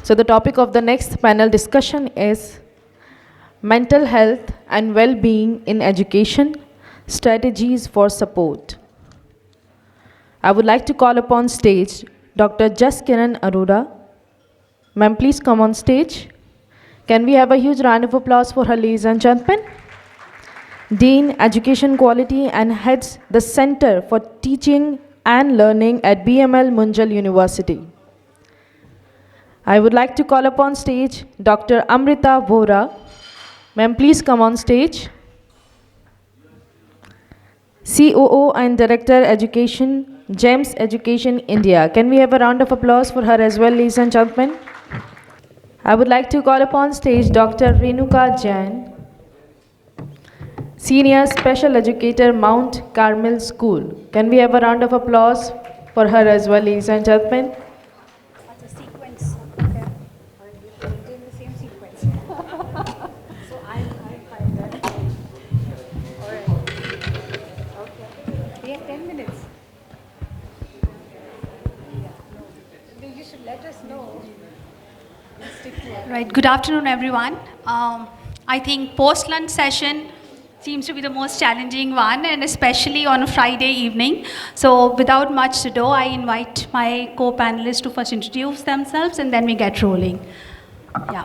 So the topic of the next panel discussion is mental health and well-being in education, strategies for support. I would like to call upon stage Dr. Jaskiran Arora. Ma'am, please come on stage. Can we have a huge round of applause for her, ladies and gentlemen? Dean, Education Quality, and heads the Center for Teaching and Learning at BML Munjal University. I would like to call upon stage Dr. Amrita Vohra. Ma'am, please come on stage. COO and Director Education, GEMS Education India. Can we have a round of applause for her as well, ladies and gentlemen? I would like to call upon stage Dr. Renuka Jain, Senior Special Educator, Mount Carmel School. Can we have a round of applause for her as well, ladies and gentlemen? It's a sequence. Okay. We're doing the same sequence. So I'm fine then. All right. Okay. We have 10 minutes. Yeah. You should let us know. We'll stick to it. Right. Good afternoon, everyone. I think post-lunch session seems to be the most challenging one, and especially on a Friday evening. So without much ado, I invite my co-panelists to first introduce themselves and then we get rolling. Yeah.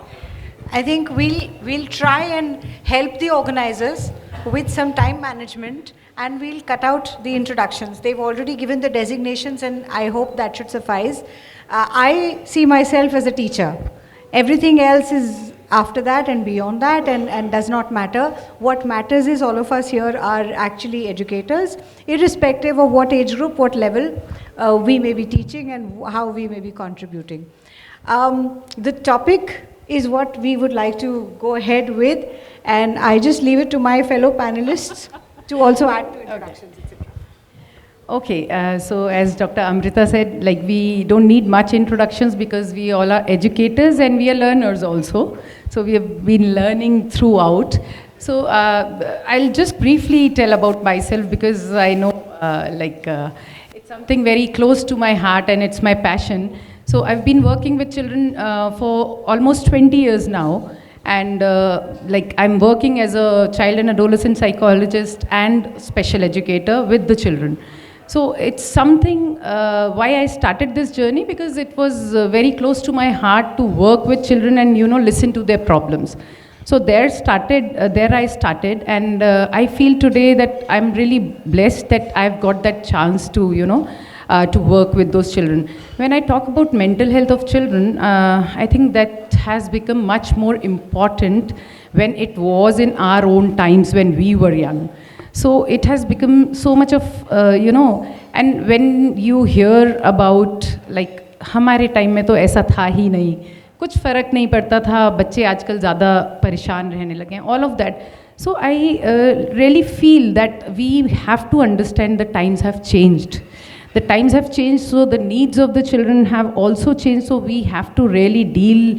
I think we'll try and help the organizers with some time management, and we'll cut out the introductions. They've already given the designations, and I hope that should suffice. I see myself as a teacher. Everything else is after that and beyond that, and does not matter. What matters is all of us here are actually educators, irrespective of what age group, what level we may be teaching and how we may be contributing. The topic is what we would like to go ahead with, and I just leave it to my fellow panelists to also add to introductions, etc. Okay, so as Dr. Amrita said, like we don't need much introductions because we all are educators and we are learners also. So we have been learning throughout. So I'll just briefly tell about myself because I know it's something very close to my heart and it's my passion. So I've been working with children for almost 20 years now. And I'm working as a child and adolescent psychologist and special educator with the children. So it's something why I started this journey, because it was very close to my heart to work with children and listen to their problems. So there I started, and I feel today that I'm really blessed that I've got that chance to to work with those children. When I talk about mental health of children, I think that has become much more important when it was in our own times when we were young. So it has become so much of, and when you hear about हमारे time में तो ऐसा था ही नहीं, कुछ फ़र्क नहीं पड़ता था, बच्चे आजकल ज़्यादा परेशान रहने लगे हैं, all of that. So I really feel that we have to understand the times have changed. The times have changed, so the needs of the children have also changed, so we have to really deal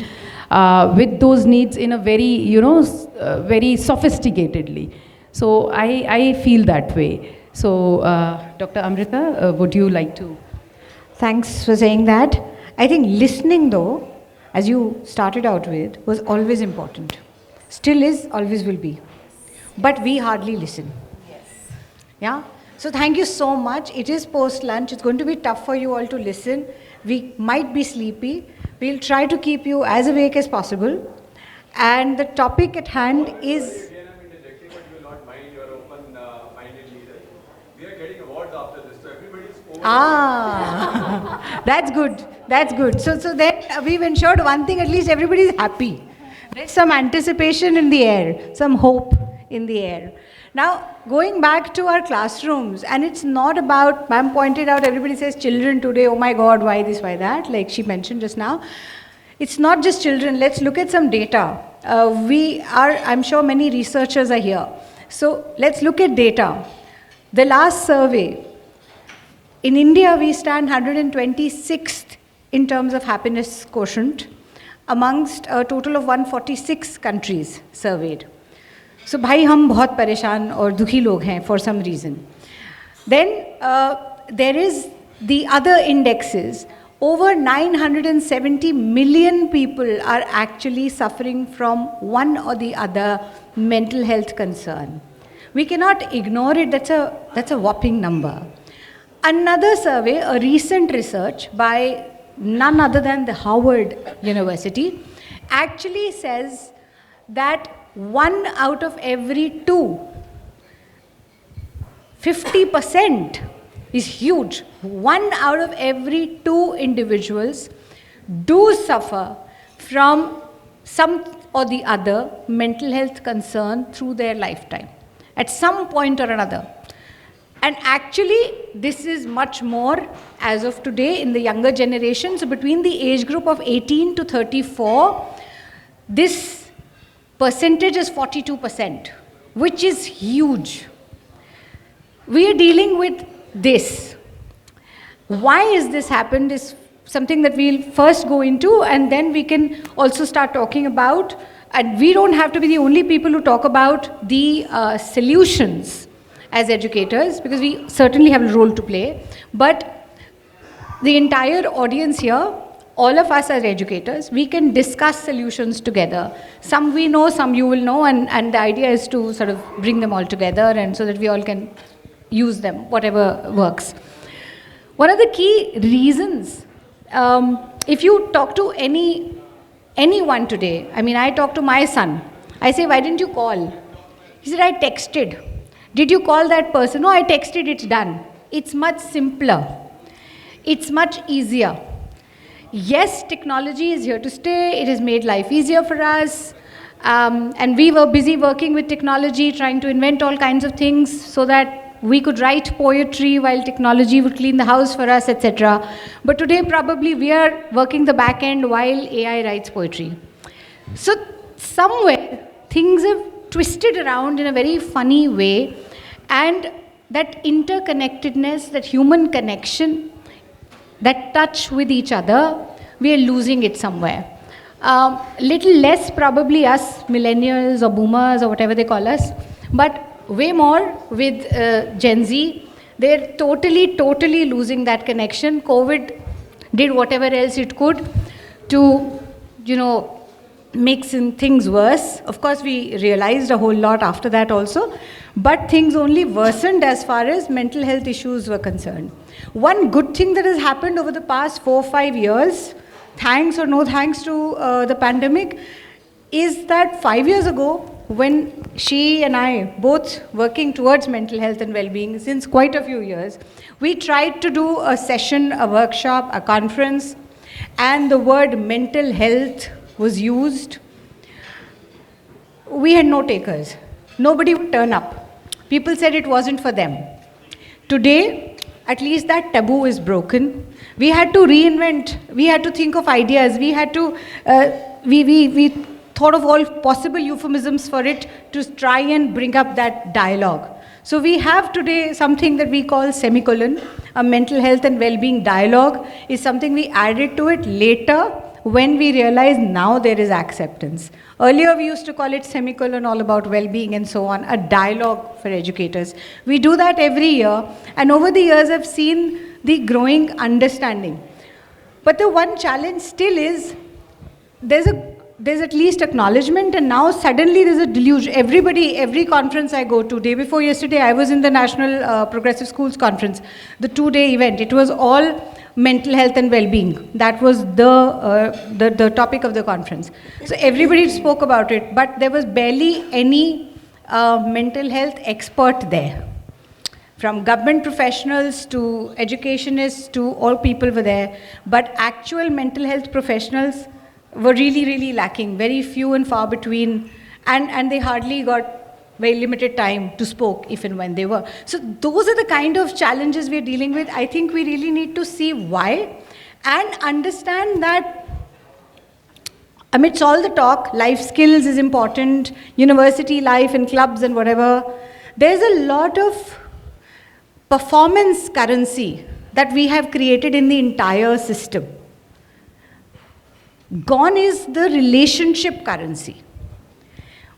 with those needs in a very, very sophisticatedly. So I feel that way. So Dr. Amrita, would you like to? Thanks for saying that. I think listening though, as you started out with, was always important. Still is, always will be. But we hardly listen. Yes. Yeah? So thank you so much. It is post-lunch. It's going to be tough for you all to listen. We might be sleepy. We'll try to keep you as awake as possible. And the topic at hand is... That's good. That's good. So then we've ensured one thing, at least everybody is happy. There's some anticipation in the air, some hope in the air. Now, going back to our classrooms, and it's not about, ma'am pointed out, everybody says children today, oh my God, why this, why that, like she mentioned just now. It's not just children. Let's look at some data. I'm sure many researchers are here. So let's look at data. The last survey, in India, we stand 126th in terms of happiness quotient amongst a total of 146 countries surveyed. So, bhai, hum bahut pareshan aur dukhi log hain for some reason. Then there is the other indexes. over 970 million people are actually suffering from one or the other mental health concern. We cannot ignore it. That's a whopping number. Another survey, a recent research by none other than the Harvard University, actually says that 1 out of every 2, 50% is huge. 1 out of every 2 individuals do suffer from some or the other mental health concern through their lifetime, at some point or another. And actually, this is much more as of today in the younger generation. So between the age group of 18 to 34, this percentage is 42%, which is huge. We are dealing with this. Why is this happened is something that we'll first go into, and then we can also start talking about, and we don't have to be the only people who talk about the solutions as educators, because we certainly have a role to play, but the entire audience here, all of us as educators, we can discuss solutions together. Some we know, some you will know, and the idea is to sort of bring them all together and so that we all can use them, whatever works. One of the key reasons, if you talk to anyone today, I mean, I talk to my son, I say, why didn't you call? He said, I texted. Did you call that person? No, I texted, it's done. It's much simpler. It's much easier. Yes, technology is here to stay. It has made life easier for us. And we were busy working with technology, trying to invent all kinds of things so that we could write poetry while technology would clean the house for us, etc. But today, probably we are working the back end while AI writes poetry. So somewhere, things have twisted around in a very funny way, and that interconnectedness, that human connection, that touch with each other, we are losing it somewhere. Little less probably us millennials or boomers or whatever they call us, but way more with Gen Z. They're totally losing that connection. COVID did whatever else it could to, make things worse. Of course, we realized a whole lot after that also, but things only worsened as far as mental health issues were concerned. One good thing that has happened over the past 4 or 5 years, thanks or no thanks to the pandemic, is that 5 years ago, when she and I, both working towards mental health and well-being since quite a few years, we tried to do a session, a workshop, a conference, and the word mental health was used. We had no takers. Nobody would turn up. People said it wasn't for them. Today, at least that taboo is broken. We had to reinvent. We had to think of ideas. We had to, we thought of all possible euphemisms for it to try and bring up that dialogue. So we have today something that we call semicolon, a mental health and well-being dialogue is something we added to it later when we realized now there is acceptance. Earlier we used to call it semicolon, all about well-being and so on, a dialogue for educators. We do that every year, and over the years I've seen the growing understanding. But the one challenge still is, there's at least acknowledgement, and now suddenly there's a deluge. Every conference I go to, day before yesterday I was in the National Progressive Schools Conference, the 2-day event. It was all mental health and well-being. That was the topic of the conference. So everybody spoke about it, but there was barely any mental health expert there. From government professionals to educationists to all people were there, but actual mental health professionals were really lacking, very few and far between, and they hardly got very limited time to spoke if and when they were. So those are the kind of challenges we're dealing with. I think we really need to see why and understand that amidst all the talk, life skills is important, university life and clubs and whatever, there's a lot of performance currency that we have created in the entire system. Gone is the relationship currency.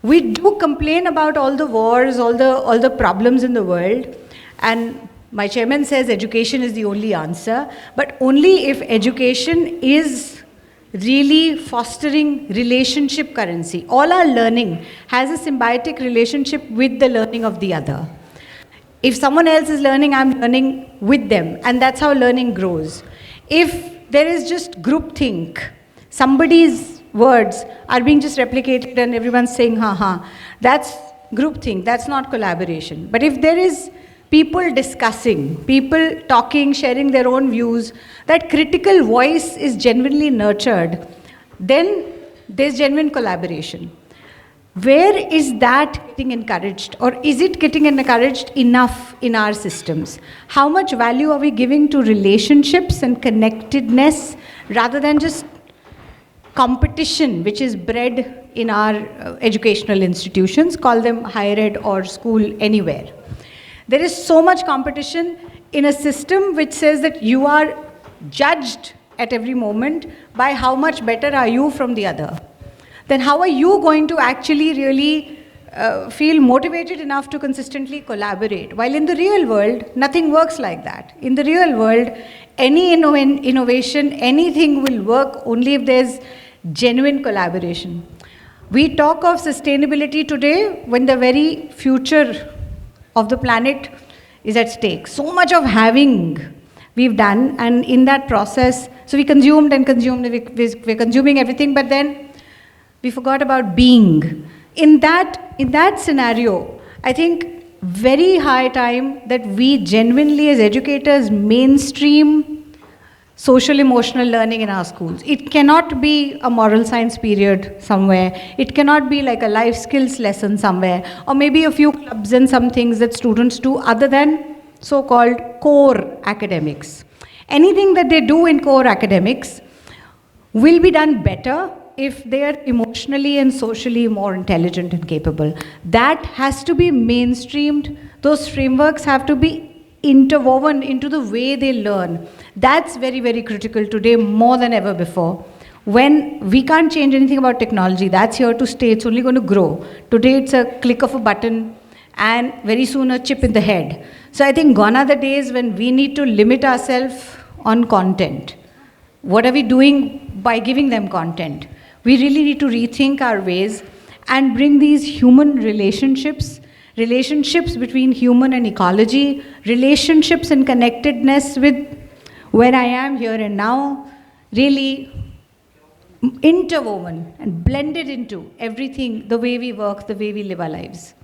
We do complain about all the wars, all the problems in the world, and My chairman says education is the only answer, but only if education is really fostering relationship currency. All our learning has a symbiotic relationship with the learning of the other. If someone else is learning, I'm learning with them, and that's how learning grows. If there is just groupthink, somebody's words are being just replicated and everyone's saying, ha ha, that's groupthink, that's not collaboration. But if there is people discussing, people talking, sharing their own views, that critical voice is genuinely nurtured, then there's genuine collaboration. Where is that getting encouraged, or is it getting encouraged enough in our systems? How much value are we giving to relationships and connectedness rather than just competition, which is bred in our educational institutions, call them higher ed or school, anywhere. There is so much competition in a system which says that you are judged at every moment by how much better are you from the other. Then how are you going to actually really feel motivated enough to consistently collaborate? While in the real world, nothing works like that. In the real world, any innovation, anything will work only if there's genuine collaboration. We talk of sustainability today when the very future of the planet is at stake. So much of having we've done, and in that process, so we consumed and consumed, we're consuming everything, but then we forgot about being. In that scenario, I think very high time that we genuinely as educators mainstream social emotional learning in our schools. It cannot be a moral science period somewhere. It cannot be like a life skills lesson somewhere, or maybe a few clubs and some things that students do other than so-called core academics. Anything that they do in core academics will be done better if they are emotionally and socially more intelligent and capable. That has to be mainstreamed. Those frameworks have to be interwoven into the way they learn. That's very, very critical today, more than ever before. When we can't change anything about technology, that's here to stay, it's only going to grow. Today it's a click of a button and very soon a chip in the head. So I think gone are the days when we need to limit ourselves on content. What are we doing by giving them content? We really need to rethink our ways and bring these human relationships between human and ecology, relationships and connectedness with where I am here and now, really interwoven and blended into everything, the way we work, the way we live our lives.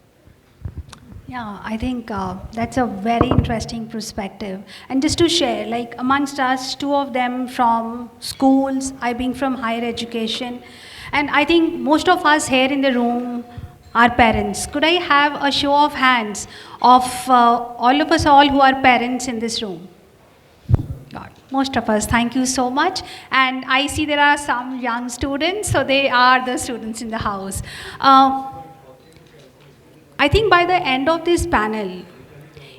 Yeah, I think that's a very interesting perspective. And just to share, like amongst us, two of them from schools, I being from higher education, and I think most of us here in the room are parents. Could I have a show of hands of all of us all who are parents in this room? God, most of us, thank you so much. And I see there are some young students, so they are the students in the house. I think by the end of this panel,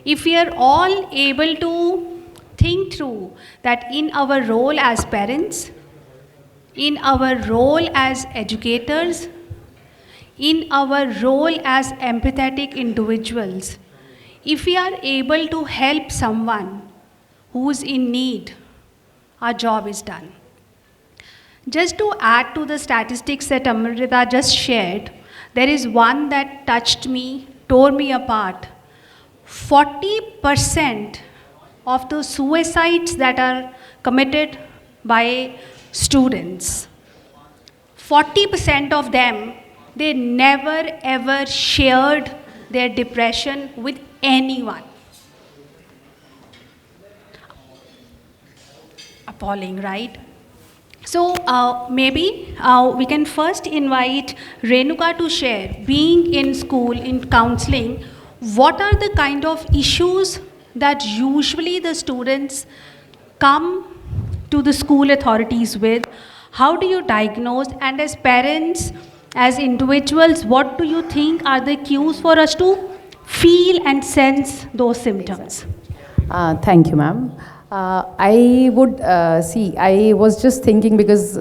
if we are all able to think through that in our role as parents, in our role as educators, in our role as empathetic individuals, if we are able to help someone who's in need, our job is done. Just to add to the statistics that Amrita just shared, there is one that touched me, tore me apart. 40% of the suicides that are committed by students, 40% of them, they never ever shared their depression with anyone. Appalling, right? So maybe we can first invite Renuka to share, being in school, in counseling, what are the kind of issues that usually the students come to the school authorities with? How do you diagnose? And as parents, as individuals, what do you think are the cues for us to feel and sense those symptoms? Thank you, ma'am. I would I was just thinking because,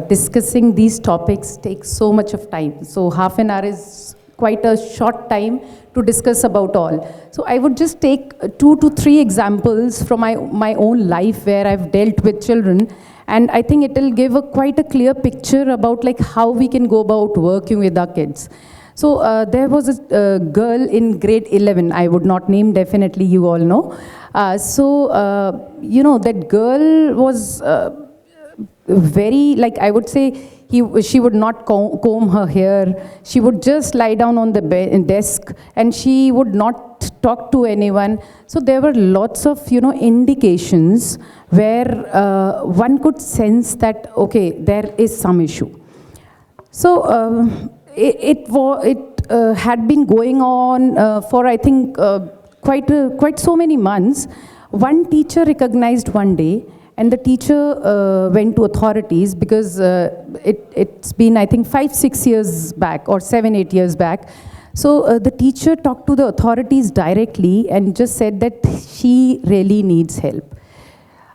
discussing these topics takes so much of time. So half an hour is quite a short time to discuss about all. So I would just take 2 to 3 examples from my own life where I've dealt with children, and I think it will give quite a clear picture about like how we can go about working with our kids. So there was a girl in grade 11, I would not name, definitely you all know. That girl was very, like I would say, she would not comb her hair. She would just lie down on the desk, and she would not talk to anyone. So there were lots of, indications where one could sense that, okay, there is some issue. So it had been going on for, I think, quite so many months. One teacher recognized one day, and the teacher went to authorities because it's been, I think, 5-6 years back or 7-8 years back. So the teacher talked to the authorities directly and just said that she really needs help.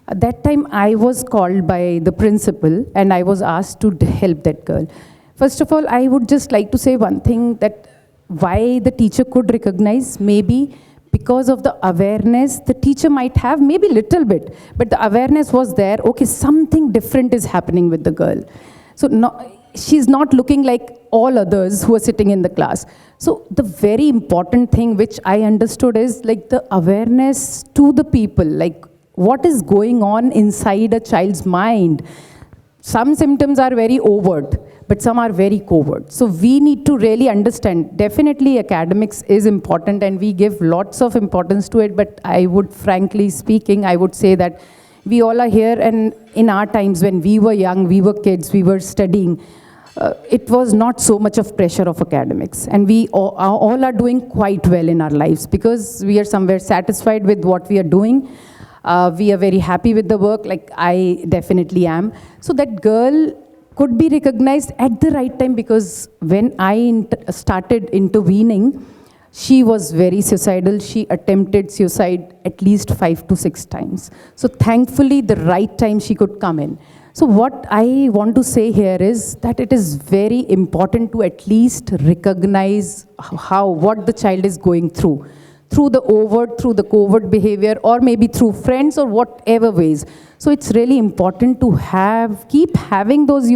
At that time, I was called by the principal and I was asked to help that girl. First of all, I would just like to say one thing, that why the teacher could recognize, maybe because of the awareness the teacher might have, maybe little bit, but the awareness was there, okay, something different is happening with the girl. So she's not looking like all others who are sitting in the class. So the very important thing which I understood is like the awareness to the people, like what is going on inside a child's mind. Some symptoms are very overt, but some are very covert. So we need to really understand. Definitely academics is important and we give lots of importance to it, but I would, frankly speaking, I would say that we all are here, and in our times when we were young, we were kids, we were studying, it was not so much of pressure of academics. And we all are doing quite well in our lives because we are somewhere satisfied with what we are doing. We are very happy with the work, like I definitely am. So that girl could be recognized at the right time, because when I started intervening, she was very suicidal. She attempted suicide at least 5 to 6 times. So thankfully, the right time she could come in. So what I want to say here is that it is very important to at least recognize what the child is going through the overt, through the covert behavior, or maybe through friends or whatever ways. So it's really important to keep having those,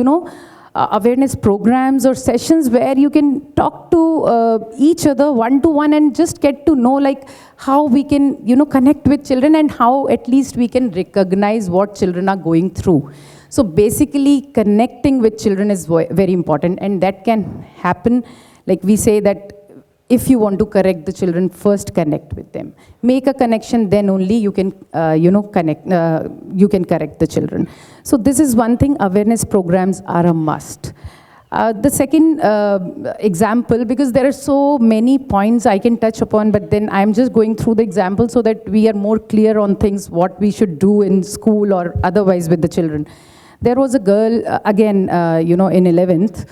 awareness programs or sessions where you can talk to each other one-to-one and just get to know like how we can, connect with children and how at least we can recognize what children are going through. So basically connecting with children is very important, and that can happen, like we say that if you want to correct the children, first connect with them. Make a connection, then only you can, you can correct the children. So this is one thing, awareness programs are a must. The second example, because there are so many points I can touch upon, but then I'm just going through the example so that we are more clear on things, what we should do in school or otherwise with the children. There was a girl, again, in 11th.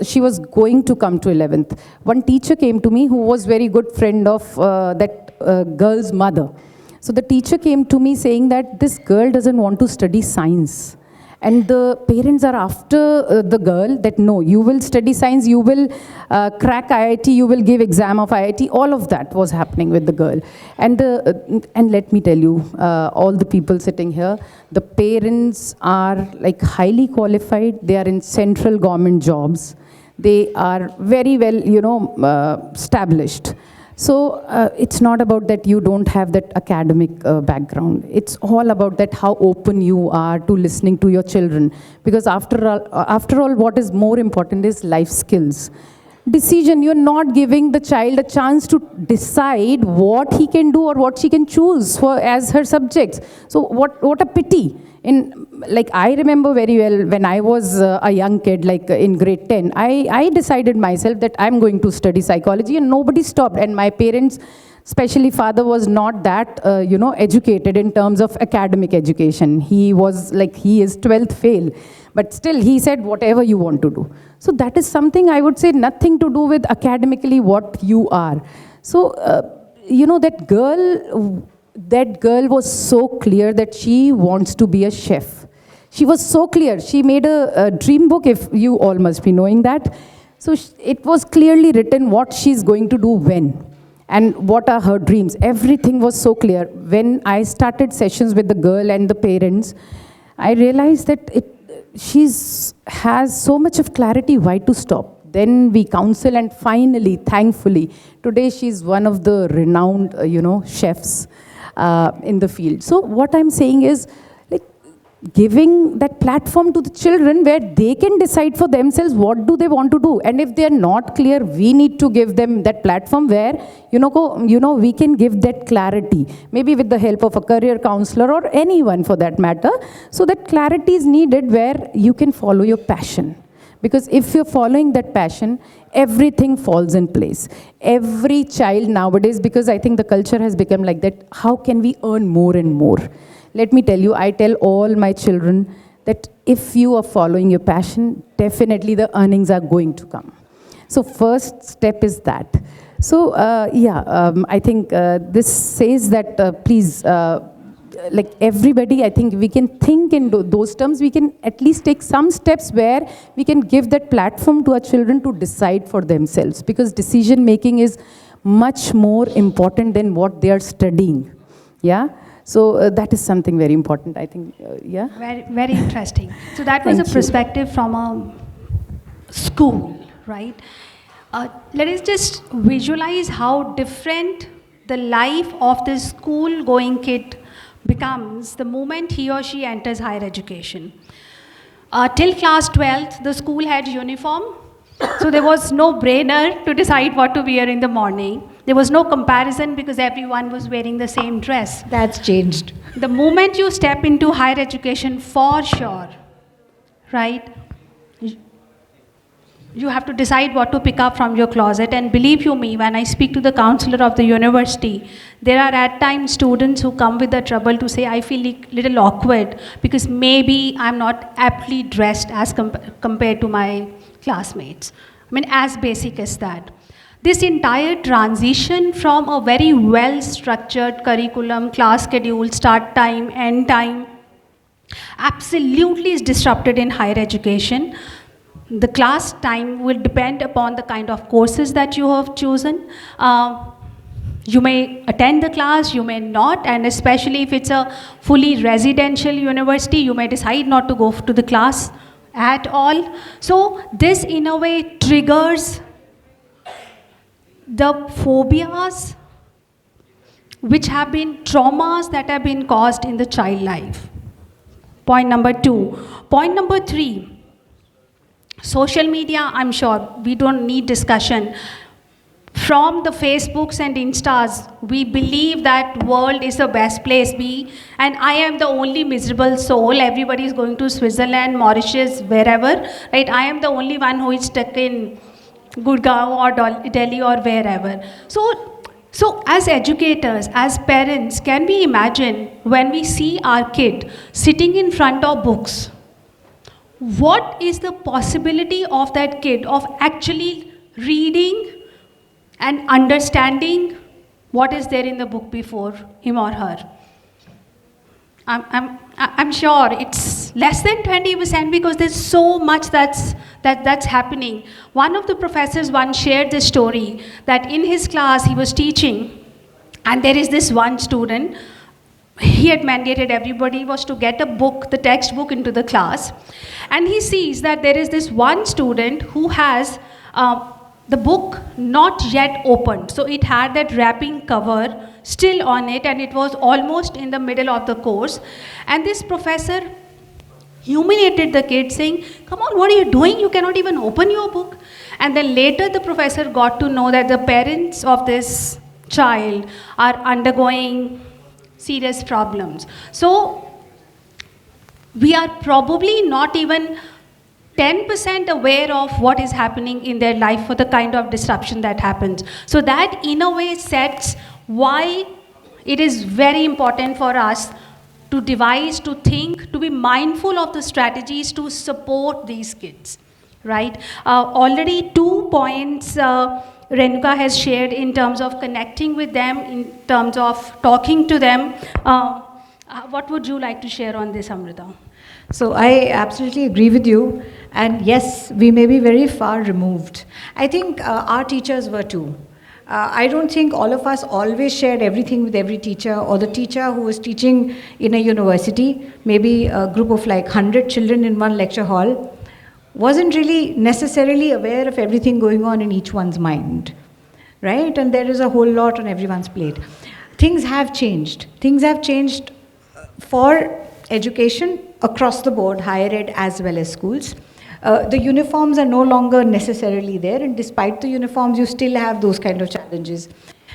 She was going to come to 11th. One teacher came to me who was very good friend of that girl's mother. So the teacher came to me saying that this girl doesn't want to study science. And the parents are after the girl that, no, you will study science, you will crack IIT, you will give exam of IIT. All of that was happening with the girl. And let me tell you, all the people sitting here, the parents are like highly qualified. They are in central government jobs. They are very well, established. So it's not about that you don't have that academic background. It's all about that how open you are to listening to your children. Because after all, what is more important is life skills. Decision, you're not giving the child a chance to decide what he can do or what she can choose as her subjects. So what a pity. Like I remember very well when I was a young kid, like in grade 10, I decided myself that I'm going to study psychology, and nobody stopped. And my parents, especially father, was not that, educated in terms of academic education. He was like, he is 12th fail. But still, he said, whatever you want to do. So that is something I would say nothing to do with academically what you are. So, that girl was so clear that she wants to be a chef. She was so clear. She made a dream book, if you all must be knowing that. So it was clearly written what she's going to do when and what are her dreams. Everything was so clear. When I started sessions with the girl and the parents, I realized that has so much of clarity, why to stop? Then we counsel, and finally, thankfully, today she's one of the renowned, chefs in the field. So what I'm saying is, like, giving that platform to the children where they can decide for themselves what do they want to do. And if they're not clear, we need to give them that platform where, we can give that clarity, maybe with the help of a career counselor or anyone for that matter. So that clarity is needed where you can follow your passion. Because if you're following that passion, everything falls in place. Every child nowadays, because I think the culture has become like that, how can we earn more and more? Let me tell you, I tell all my children that if you are following your passion, definitely the earnings are going to come. So first step is that. So I think this says that please, like everybody, I think we can think in those terms. We can at least take some steps where we can give that platform to our children to decide for themselves, because decision making is much more important than what they are studying. Yeah. So that is something very important, I think. Yeah. Very, very interesting. So that was a perspective from a school, right? Let us just visualize how different the life of this school-going kid becomes the moment he or she enters higher education. Till class 12th, the school had uniform, so there was no brainer to decide what to wear in the morning. There was no comparison because everyone was wearing the same dress. That's changed. The moment you step into higher education, for sure, right? You have to decide what to pick up from your closet. And believe you me, when I speak to the counselor of the university, there are at times students who come with the trouble to say, I feel a little awkward because maybe I'm not aptly dressed as compared to my classmates. I mean, as basic as that. This entire transition from a very well-structured curriculum, class schedule, start time, end time, absolutely is disrupted in higher education. The class time will depend upon the kind of courses that you have chosen. You may attend the class, you may not, and especially if it's a fully residential university, you may decide not to go to the class at all. So this in a way triggers the phobias which have been traumas that have been caused in the child life. Point number 2. Point number 3. Social media, I'm sure we don't need discussion. From the Facebooks and Instas, we believe that world is the best place. And I am the only miserable soul. Everybody is going to Switzerland, Mauritius, wherever. Right? I am the only one who is stuck in Gurgaon or Delhi or wherever. So as educators, as parents, can we imagine when we see our kid sitting in front of books, what is the possibility of that kid of actually reading and understanding what is there in the book before him or her? I'm sure it's less than 20% because there's so much that's happening. One of the professors once shared this story that in his class he was teaching, and there is this one student. He had mandated everybody was to get a book, the textbook, into the class. And he sees that there is this one student who has the book not yet opened. So it had that wrapping cover still on it, and it was almost in the middle of the course. And this professor humiliated the kid, saying, come on, what are you doing? You cannot even open your book. And then later the professor got to know that the parents of this child are undergoing serious problems. So we are probably not even 10% aware of what is happening in their life for the kind of disruption that happens. So that in a way sets why it is very important for us to devise, to think, to be mindful of the strategies to support these kids, right? Already 2 points Renuka has shared in terms of connecting with them, in terms of talking to them. What would you like to share on this, Amrita? So I absolutely agree with you. And yes, we may be very far removed. I think our teachers were too. I don't think all of us always shared everything with every teacher, or the teacher who was teaching in a university, maybe a group of like 100 children in one lecture hall, wasn't really necessarily aware of everything going on in each one's mind, right? And there is a whole lot on everyone's plate. Things have changed. Things have changed for education across the board, higher ed as well as schools. The uniforms are no longer necessarily there, and despite the uniforms, you still have those kind of challenges.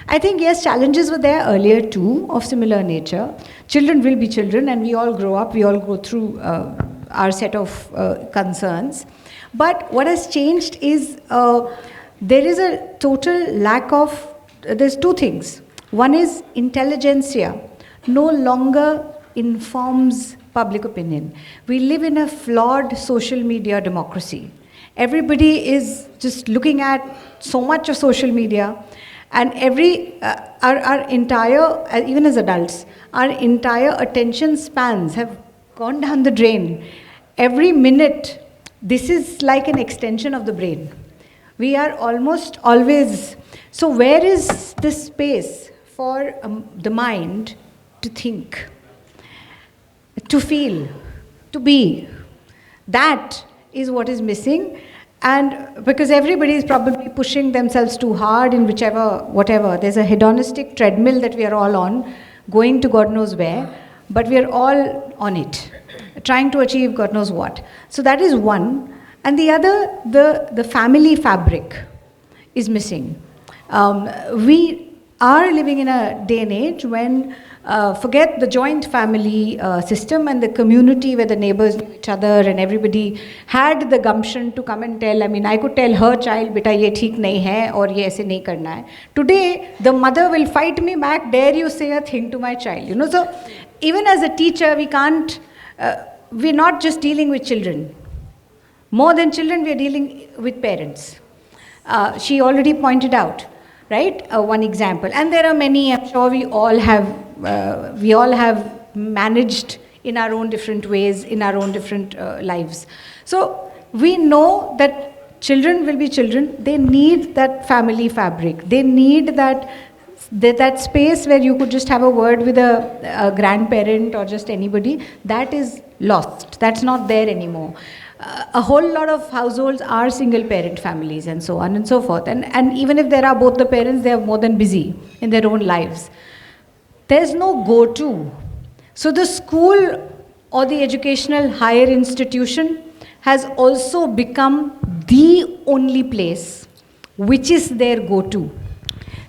I think, yes, challenges were there earlier too, of similar nature. Children will be children, and we all grow up, we all go through our set of concerns. But what has changed is there is a total lack of, there's two things. One is intelligentsia no longer informs public opinion. We live in a flawed social media democracy. Everybody is just looking at so much of social media, and our entire, even as adults, our entire attention spans have gone down the drain. Every minute, this is like an extension of the brain. We are almost always, so where is this space for the mind to think, to feel, to be? That is what is missing. And because everybody is probably pushing themselves too hard in whatever, there's a hedonistic treadmill that we are all on, going to God knows where, but we are all on it, trying to achieve God knows what. So that is one. And the other, the family fabric is missing. We are living in a day and age when forget the joint family system and the community where the neighbors knew each other and everybody had the gumption to come and tell. I mean, I could tell her child, beta ye theek nahi hai aur ye aise nahi karna hai. Today, the mother will fight me back, dare you say a thing to my child. You know, so even as a teacher, we can't, we're not just dealing with children. More than children, we're dealing with parents. She already pointed out, right, one example. And there are many, I'm sure we all have managed in our own different ways, in our own different lives. So we know that children will be children. They need that family fabric. They need that space where you could just have a word with a grandparent or just anybody. That is lost. That's not there anymore. A whole lot of households are single parent families and so on and so forth. And even if there are both the parents, they are more than busy in their own lives. There's no go-to. So the school or the educational higher institution has also become the only place which is their go-to.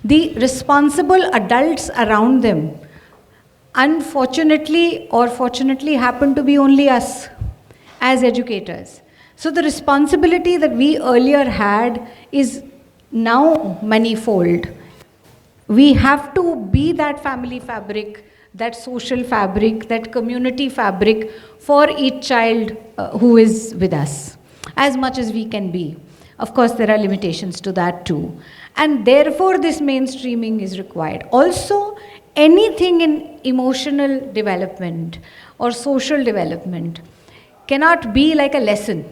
The responsible adults around them, unfortunately or fortunately, happen to be only us as educators. So the responsibility that we earlier had is now manifold. We have to be that family fabric, that social fabric, that community fabric for each child who is with us, as much as we can be. Of course, there are limitations to that too. And therefore, this mainstreaming is required. Also, anything in emotional development or social development cannot be like a lesson.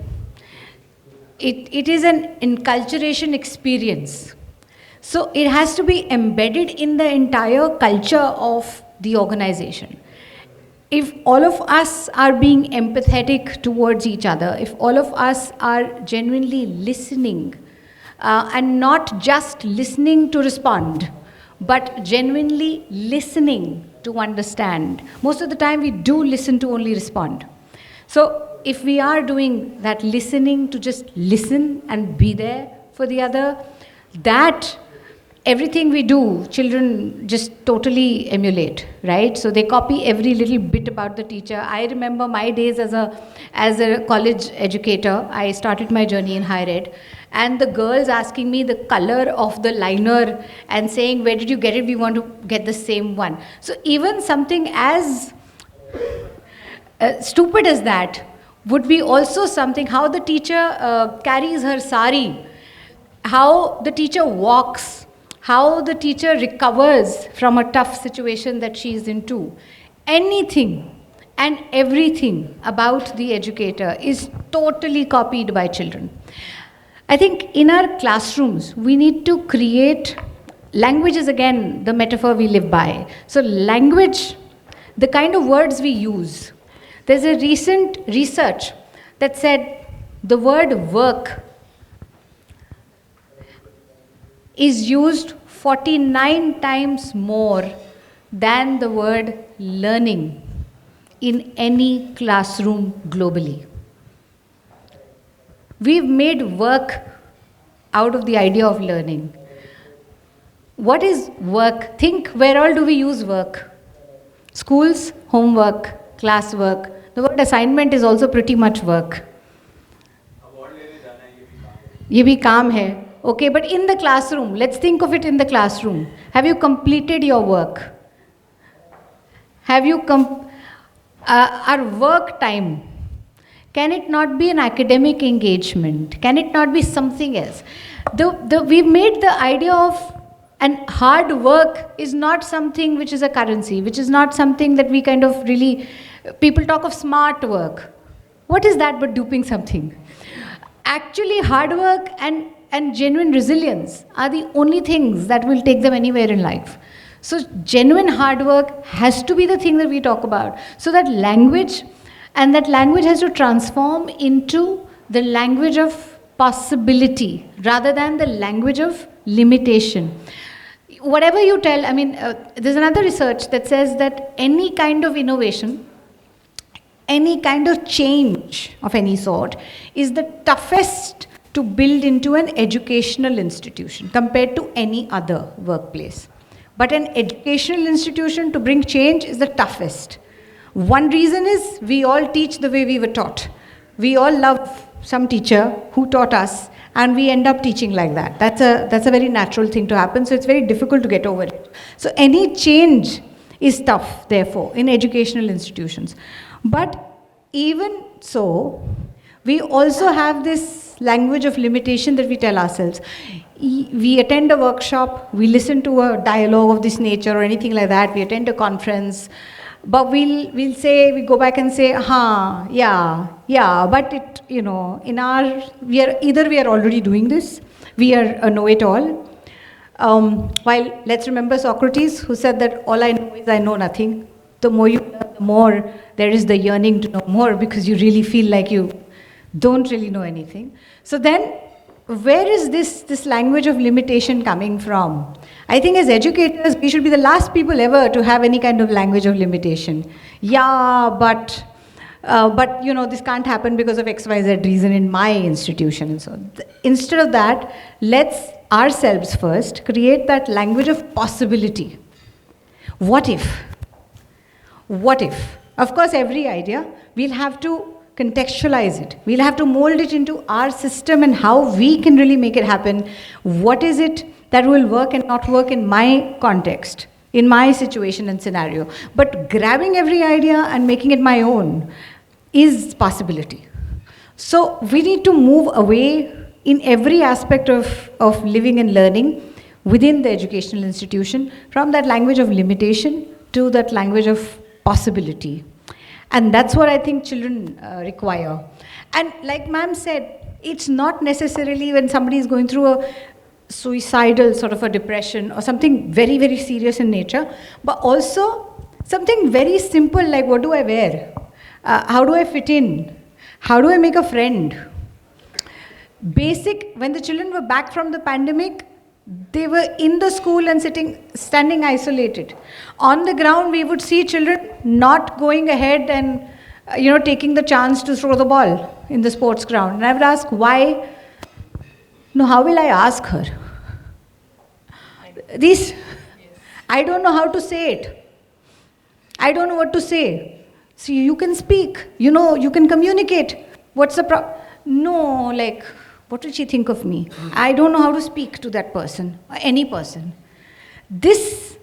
It is an enculturation experience. So it has to be embedded in the entire culture of the organization. If all of us are being empathetic towards each other, if all of us are genuinely listening, and not just listening to respond, but genuinely listening to understand. Most of the time we do listen to only respond. So if we are doing that listening to just listen and be there for the other, that everything we do, children just totally emulate, right? So they copy every little bit about the teacher. I remember my days as a college educator. I started my journey in higher ed, and the girls asking me the color of the liner and saying, where did you get it? We want to get the same one. So even something as stupid as that would be also something, how the teacher carries her sari, how the teacher walks, how the teacher recovers from a tough situation that she is into. Anything and everything about the educator is totally copied by children. I think in our classrooms, we need to create language is again the metaphor we live by. So language, the kind of words we use. There's a recent research that said the word work is used 49 times more than the word learning in any classroom globally. We've made work out of the idea of learning. What is work? Think, where all do we use work? Schools, homework, classwork. The word assignment is also pretty much work. ये भी काम है. Okay, but in the classroom, let's think of it in the classroom. Have you completed your work? Have you our work time? Can it not be an academic engagement? Can it not be something else? We've made the idea of, and hard work is not something which is a currency, which is not something that we kind of really, people talk of smart work. What is that but duping something? Actually, hard work and genuine resilience are the only things that will take them anywhere in life. So genuine hard work has to be the thing that we talk about. So that language, and that language has to transform into the language of possibility rather than the language of limitation. Whatever you tell, I mean, there's another research that says that any kind of innovation, any kind of change of any sort is the toughest to build into an educational institution compared to any other workplace. But an educational institution to bring change is the toughest. One reason is we all teach the way we were taught. We all love some teacher who taught us, and we end up teaching like that. That's a very natural thing to happen, so it's very difficult to get over it. So any change is tough, therefore, in educational institutions. But even so, we also have this language of limitation that we tell ourselves. We attend a workshop, we listen to a dialogue of this nature or anything like that, we attend a conference, but we'll say, we go back and say, yeah, but it, you know, we are already doing this, we are a know-it-all. While let's remember Socrates, who said that all I know is I know nothing. The more you learn, the more there is the yearning to know more, because you really feel like you don't really know anything. So then, where is this language of limitation coming from? I think as educators, we should be the last people ever to have any kind of language of limitation. Yeah, but you know, this can't happen because of XYZ reason in my institution. And so instead of that, let's ourselves first create that language of possibility. What if? What if? Of course, every idea, we'll have to contextualize it. We'll have to mold it into our system and how we can really make it happen. What is it that will work and not work in my context, in my situation and scenario? But grabbing every idea and making it my own is possibility. So we need to move away in every aspect of living and learning within the educational institution from that language of limitation to that language of possibility. And that's what I think children require. And like ma'am said, it's not necessarily when somebody is going through a suicidal sort of a depression or something very, very serious in nature, but also something very simple like, what do I wear? How do I fit in? How do I make a friend? Basic, when the children were back from the pandemic, they were in the school and standing isolated. On the ground, we would see children not going ahead and, taking the chance to throw the ball in the sports ground. And I would ask, why? No, how will I ask her? I don't know how to say it. I don't know what to say. See, you can speak, you can communicate. What's the problem? No, like, what will she think of me? I don't know how to speak to that person, or any person. This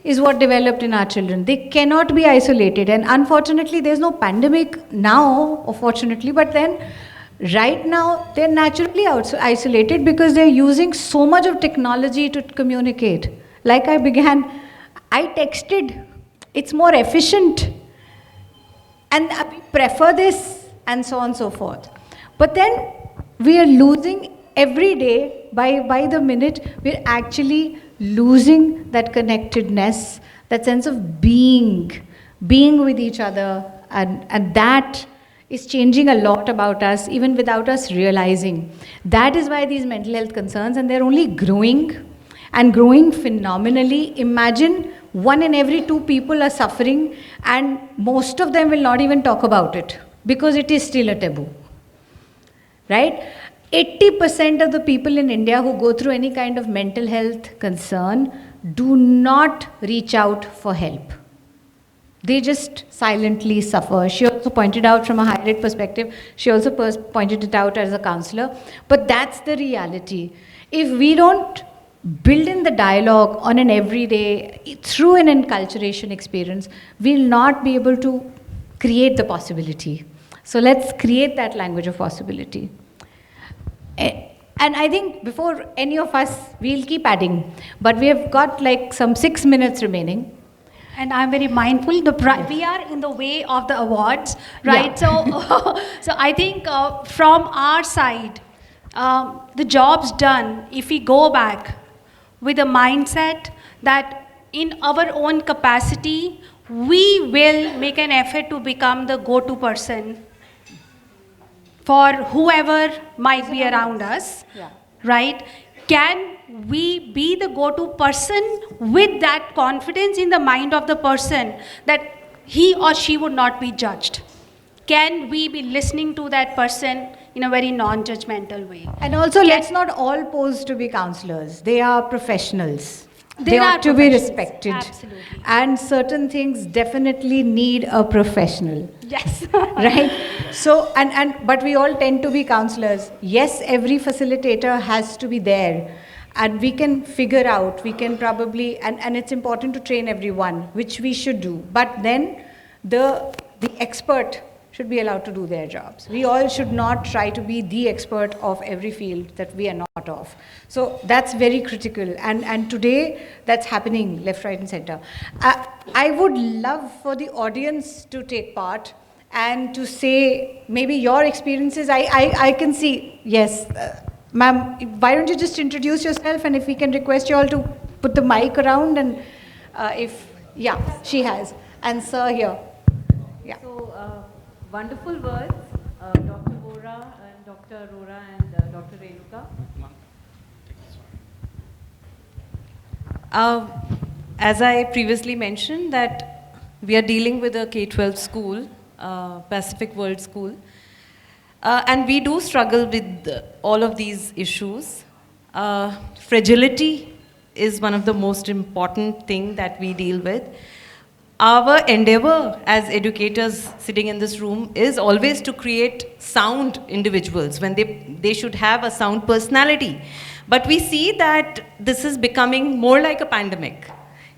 is what developed in our children. They cannot be isolated. And unfortunately, there's no pandemic now, or fortunately, but then right now, they're naturally isolated because they're using so much of technology to communicate. Like I texted. It's more efficient and we prefer this, and so on and so forth. But then we are losing every day, by the minute, we're actually losing that connectedness, that sense of being with each other, and that is changing a lot about us, even without us realizing. That is why these mental health concerns, and they're only growing, and growing phenomenally. Imagine 1 in every 2 people are suffering, and most of them will not even talk about it, because it is still a taboo. Right? 80% of the people in India who go through any kind of mental health concern do not reach out for help. They just silently suffer. She also pointed out from a higher ed perspective, she also pointed it out as a counselor. But that's the reality. If we don't build in the dialogue on an everyday, through an enculturation experience, we'll not be able to create the possibility. So let's create that language of possibility. And I think before any of us, we'll keep adding, but we have got like some 6 minutes remaining. And I'm very mindful. We are in the way of the awards, right? Yeah. So I think from our side, the job's done if we go back with a mindset that in our own capacity, we will make an effort to become the go-to person for whoever might be around us, right? Can we be the go-to person with that confidence in the mind of the person that he or she would not be judged? Can we be listening to that person in a very non-judgmental way? And also, let's not all pose to be counselors. They are professionals. They are ought to be professionals. respected. Absolutely. And certain things definitely need a professional. Yes. Right? So, but we all tend to be counselors. Yes, every facilitator has to be there. And we can figure out, we can probably, and it's important to train everyone, which we should do. But then the expert should be allowed to do their jobs. We all should not try to be the expert of every field that we are not of. So that's very critical. And today, that's happening left, right, and center. I would love for the audience to take part and to say maybe your experiences. I can see, yes, ma'am, why don't you just introduce yourself, and if we can request you all to put the mic around, and she has. And sir here. Yeah. So, wonderful words, Dr. Vohra and Dr. Arora and Dr. Renuka. As I previously mentioned, that we are dealing with a K-12 school, Pacific World School, and we do struggle with all of these issues. Fragility is one of the most important things that we deal with. Our endeavor as educators sitting in this room is always to create sound individuals when they should have a sound personality. But we see that this is becoming more like a pandemic.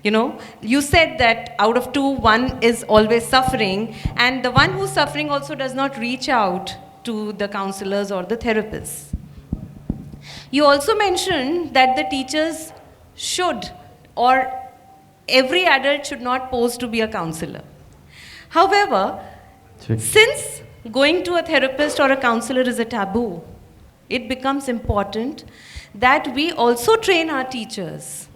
You know, you said that out of 2, 1 is always suffering, and the one who's suffering also does not reach out to the counselors or the therapists. You also mentioned that the teachers should, or every adult should not pose to be a counselor. However, since going to a therapist or a counselor is a taboo, it becomes important that we also train our teachers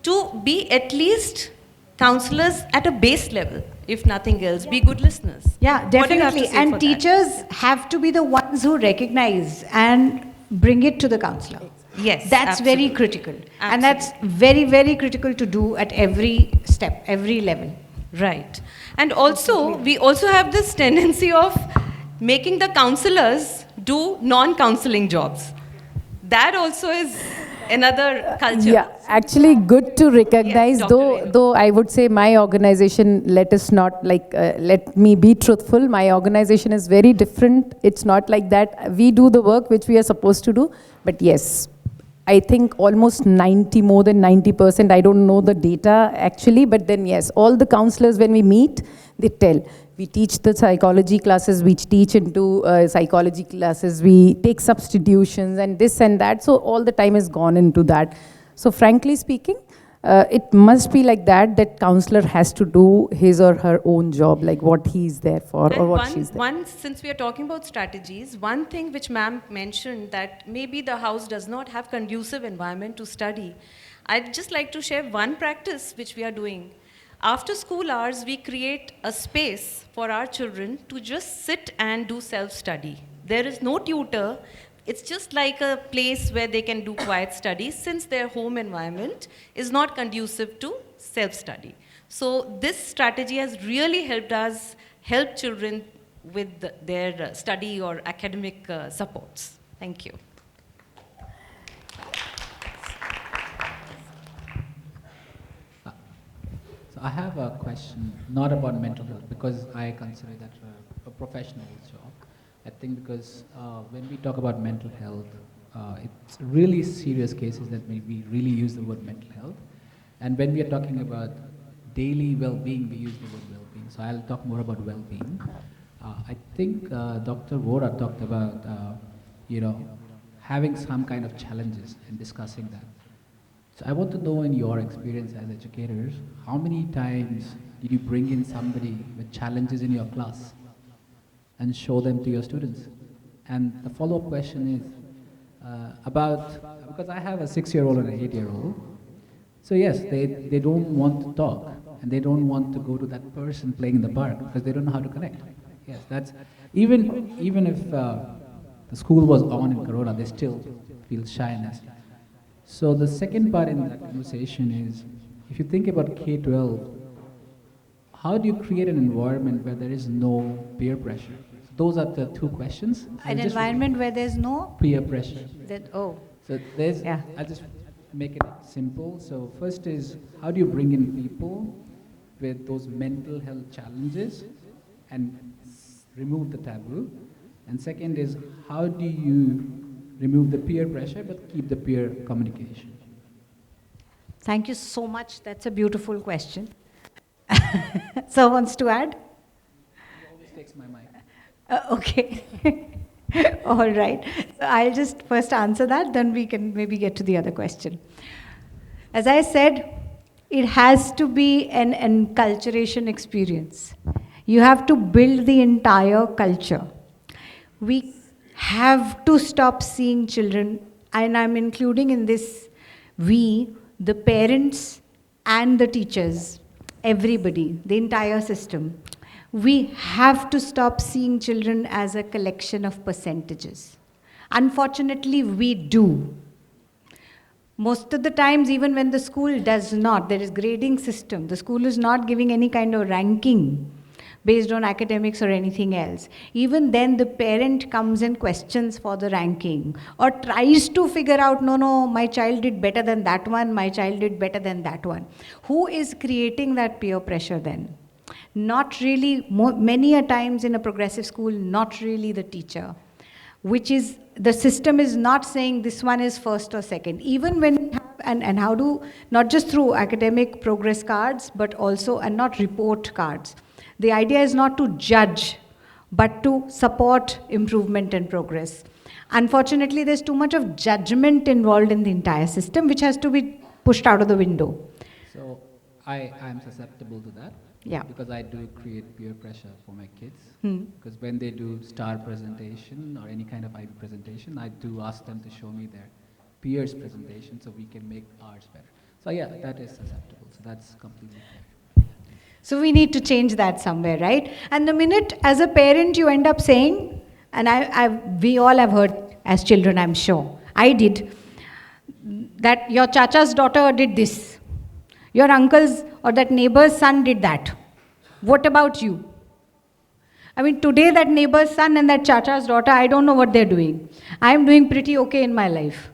to be at least counselors at a base level, if nothing else, be good listeners. Yeah, definitely. And teachers have to be the ones who recognize and bring it to the counselor. Yes, that's absolutely. very critical. Absolutely. And that's very, very critical to do at every step, every level. Right. And also, we also have this tendency of making the counselors do non-counseling jobs. That also is another culture. Yeah, actually good to recognize, Yes, though I would say my organization, let me be truthful, my organization is very different. It's not like that. We do the work which we are supposed to do, but yes, I think almost more than 90%, I don't know the data actually, but then yes, all the counselors when we meet, they tell. We teach the psychology classes, we teach into psychology classes, we take substitutions and this and that, so all the time is gone into that. So frankly speaking, it must be like that counselor has to do his or her own job, like what he's there for or what she's there. Since we are talking about strategies, one thing which ma'am mentioned, that maybe the house does not have conducive environment to study. I'd just like to share one practice which we are doing. After school hours, we create a space for our children to just sit and do self-study. There is no tutor. It's just like a place where they can do quiet studies, since their home environment is not conducive to self-study. So this strategy has really helped us help children with their study or academic supports. Thank you. So I have a question, not about mental health, because I consider that a professional job. I think because when we talk about mental health, it's really serious cases that we really use the word mental health. And when we are talking about daily well-being, we use the word well-being. So I'll talk more about well-being. I think Dr. Vohra talked about, having some kind of challenges and discussing that. So I want to know, in your experience as educators, how many times did you bring in somebody with challenges in your class and show them to your students? And the follow-up question is because I have a 6-year-old and an 8-year-old. So yes, they don't want to talk, and they don't want to go to that person playing in the park because they don't know how to connect. Yes, that's even if the school was on in Corona, they still feel shyness. So the second part in that conversation is, if you think about K-12, how do you create an environment where there is no peer pressure? Those are the two questions. An environment where there's no peer pressure. So there's, yeah. I'll just make it simple. So first is, how do you bring in people with those mental health challenges and remove the taboo? And second is, how do you remove the peer pressure but keep the peer communication? Thank you so much. That's a beautiful question. So wants to add? He always takes my mic. Okay. All right. So I'll just first answer that, then we can maybe get to the other question. As I said, it has to be an enculturation experience. You have to build the entire culture. We have to stop seeing children, and I'm including in this the parents and the teachers, everybody, the entire system. We have to stop seeing children as a collection of percentages. Unfortunately, we do. Most of the times, even when the school does not, there is grading system. The school is not giving any kind of ranking based on academics or anything else. Even then, the parent comes and questions for the ranking or tries to figure out, no, my child did better than that one, my child did better than that one. Who is creating that peer pressure then? Not really, many a times in a progressive school, not really the teacher, which is, the system is not saying this one is first or second. Even when, and how do, not just through academic progress cards, but also, and not report cards. The idea is not to judge, but to support improvement and progress. Unfortunately, there's too much of judgment involved in the entire system, which has to be pushed out of the window. So I am susceptible to that. Yeah. Because I do create peer pressure for my kids. Because when they do STAR presentation or any kind of IB presentation, I do ask them to show me their peers' presentation so we can make ours better. So yeah, that is susceptible. So that's completely fair. So we need to change that somewhere, right? And the minute, as a parent, you end up saying, and we all have heard as children, I'm sure, I did, that your chacha's daughter did this, your uncle's or that neighbor's son did that. What about you? I mean, today that neighbor's son and that chacha's daughter, I don't know what they're doing. I'm doing pretty okay in my life.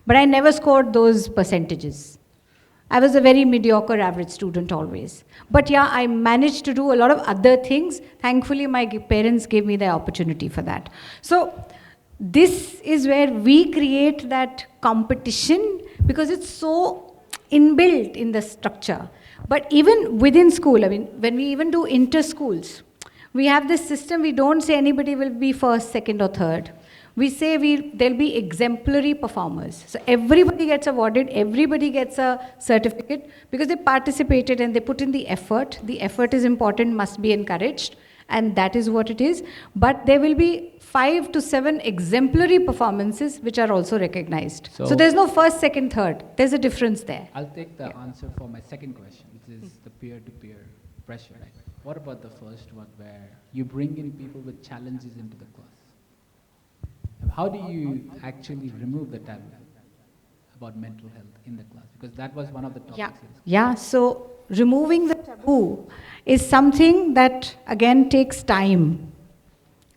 But I never scored those percentages. I was a very mediocre average student always. But yeah, I managed to do a lot of other things. Thankfully, my parents gave me the opportunity for that. So this is where we create that competition because it's so inbuilt in the structure. But even within school, I mean, when we even do inter-schools, we have this system, we don't say anybody will be first, second or third. we say there'll be exemplary performers. So everybody gets awarded, everybody gets a certificate because they participated and they put in the effort. The effort is important, must be encouraged, and that is what it is. But there will be 5 to 7 exemplary performances which are also recognized. So there's no first, second, third. There's a difference there. I'll take the answer for my second question, which is the peer-to-peer pressure. Right? What about the first one where you bring in people with challenges into the class? How do you actually remove the taboo about mental health in the class? Because that was one of the topics. Yeah, so removing the taboo is something that again takes time,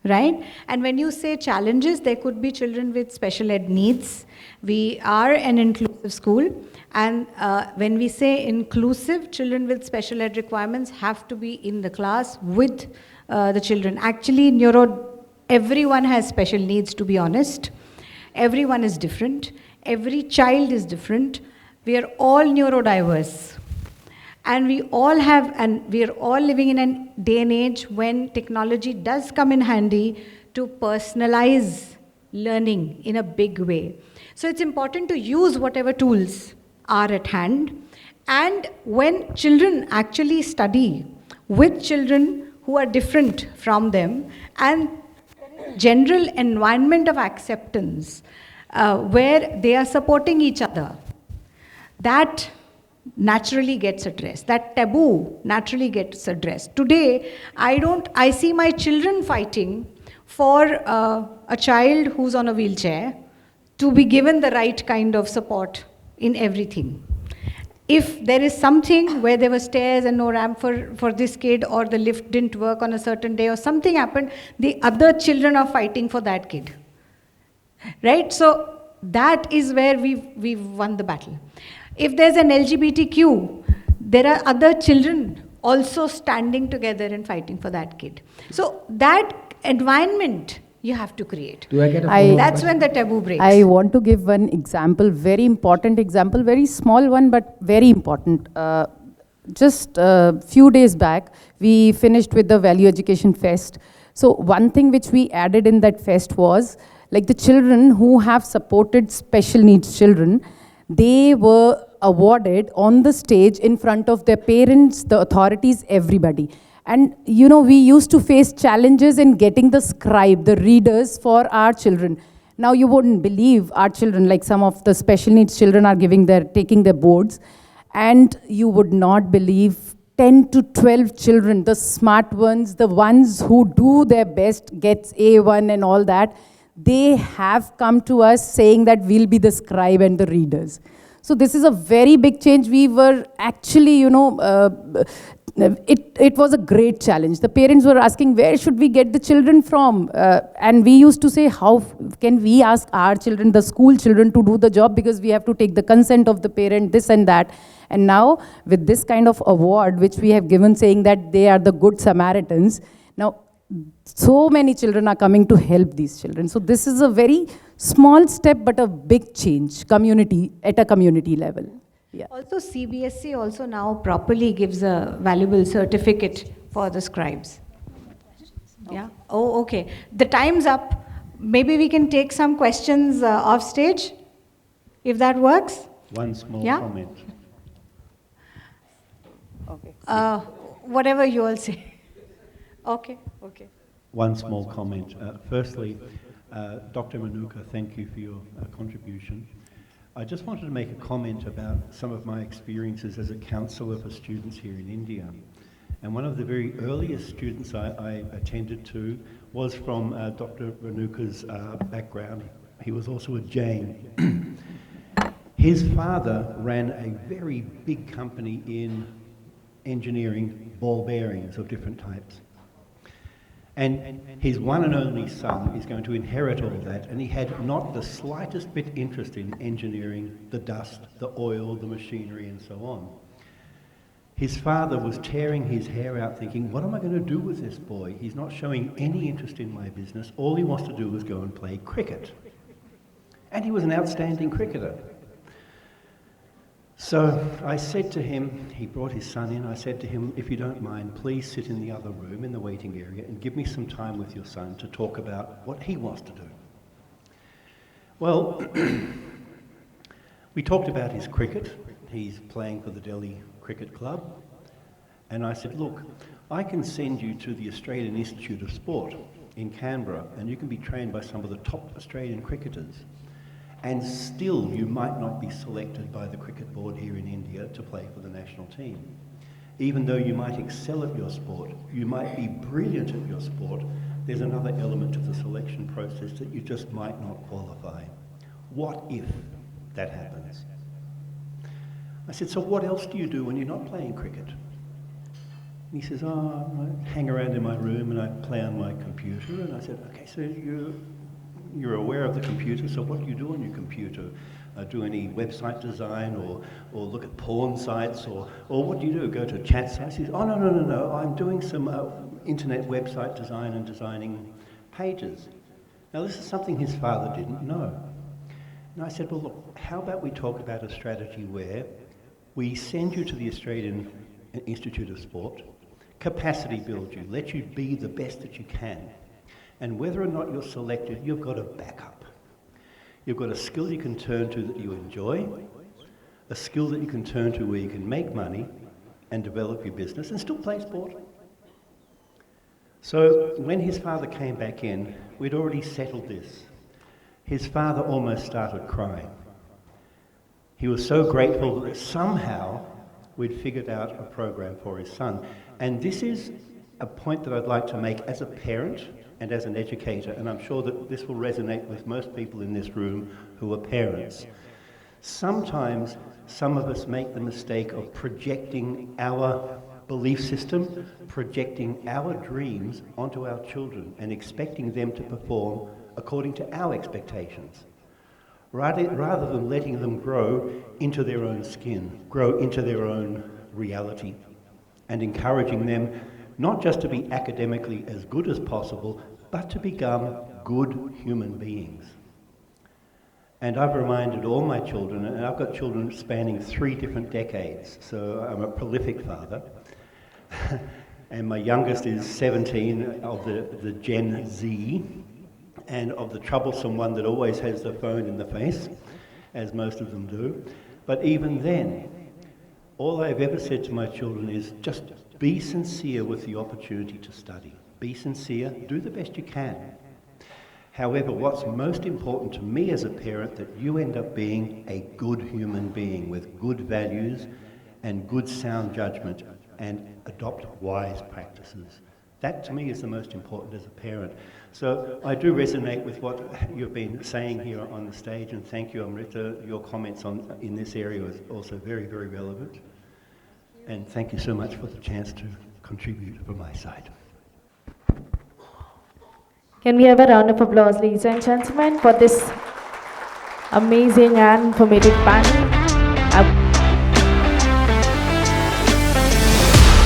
right? And when you say challenges, there could be children with special ed needs. We are an inclusive school, and when we say inclusive, children with special ed requirements have to be in the class with the children. Actually, everyone has special needs, to be honest. Everyone is different. Every child is different. We are all neurodiverse. And we are all living in a day and age when technology does come in handy to personalize learning in a big way. So it's important to use whatever tools are at hand. And when children actually study with children who are different from them, and general environment of acceptance where they are supporting each other, that naturally gets addressed. That taboo naturally gets addressed. Today, I see my children fighting for a child who's on a wheelchair to be given the right kind of support in everything. If there is something where there were stairs and no ramp for this kid, or the lift didn't work on a certain day, or something happened, the other children are fighting for that kid. Right? So that is where we've won the battle. If there's an LGBTQ, there are other children also standing together and fighting for that kid. So that environment you have to create. Do I get a That's when the taboo breaks. I want to give one example, very important example, very small one, but very important. Just a few days back, we finished with the Value Education Fest. So one thing which we added in that fest was, like the children who have supported special needs children, they were awarded on the stage in front of their parents, the authorities, everybody. And we used to face challenges in getting the scribe, the readers for our children. Now you wouldn't believe our children, like some of the special needs children are taking their boards, and you would not believe 10 to 12 children, the smart ones, the ones who do their best, gets A1 and all that, they have come to us saying that we'll be the scribe and the readers. So this is a very big change. We were actually, it was a great challenge. The parents were asking, where should we get the children from? And we used to say, how can we ask our children, the school children, to do the job, because we have to take the consent of the parent, this and that. And now, with this kind of award, which we have given, saying that they are the good Samaritans, now so many children are coming to help these children. So this is a very small step, but a big change, at a community level. Yeah. Also, CBSE also now properly gives a valuable certificate for the scribes. Yeah. Oh, okay. The time's up. Maybe we can take some questions off stage, if that works. One small comment. Okay. Whatever you all say. Okay. One small comment. Firstly, Dr. Renuka, thank you for your contribution. I just wanted to make a comment about some of my experiences as a counsellor for students here in India. And one of the very earliest students I attended to was from Dr. Renuka's background. He was also a Jain. His father ran a very big company in engineering ball bearings of different types. And his one and only son is going to inherit all that, and he had not the slightest bit interest in engineering the dust, the oil, the machinery, and so on. His father was tearing his hair out thinking, what am I going to do with this boy? He's not showing any interest in my business. All he wants to do is go and play cricket. And he was an outstanding cricketer. So I said to him, he brought his son in, I said to him, if you don't mind, please sit in the other room in the waiting area and give me some time with your son to talk about what he wants to do. Well, we talked about his cricket. He's playing for the Delhi Cricket Club. And I said, look, I can send you to the Australian Institute of Sport in Canberra, and you can be trained by some of the top Australian cricketers. And still, you might not be selected by the cricket board here in India to play for the national team. Even though you might excel at your sport, you might be brilliant at your sport, there's another element to the selection process that you just might not qualify. What if that happens? I said, so what else do you do when you're not playing cricket? And he says, oh, I hang around in my room and I play on my computer. And I said, okay, so you're aware of the computer, so what do you do on your computer? Do any website design or look at porn sites or what do you do? Go to chat sites? He says, oh, no, I'm doing some internet website design and designing pages. Now this is something his father didn't know. And I said, well look, how about we talk about a strategy where we send you to the Australian Institute of Sport, capacity build you, let you be the best that you can. And whether or not you're selected, you've got a backup. You've got a skill you can turn to that you enjoy, a skill that you can turn to where you can make money and develop your business and still play sport. So when his father came back in, we'd already settled this. His father almost started crying. He was so grateful that somehow we'd figured out a program for his son. And this is a point that I'd like to make as a parent and as an educator, and I'm sure that this will resonate with most people in this room who are parents. Sometimes some of us make the mistake of projecting our belief system, projecting our dreams onto our children and expecting them to perform according to our expectations, rather than letting them grow into their own skin, grow into their own reality, and encouraging them not just to be academically as good as possible, but to become good human beings. And I've reminded all my children, and I've got children spanning 3 different decades, so I'm a prolific father. And my youngest is 17 of the Gen Z, and of the troublesome one that always has the phone in the face, as most of them do. But even then, all I've ever said to my children is just be sincere with the opportunity to study. Be sincere, do the best you can. However, what's most important to me as a parent, that you end up being a good human being with good values and good sound judgment and adopt wise practices. That to me is the most important as a parent. So I do resonate with what you've been saying here on the stage, and thank you, Amrita. Your comments in this area is also very, very relevant. And thank you so much for the chance to contribute from my side. Can we have a round of applause, ladies and gentlemen, for this amazing and informative panel?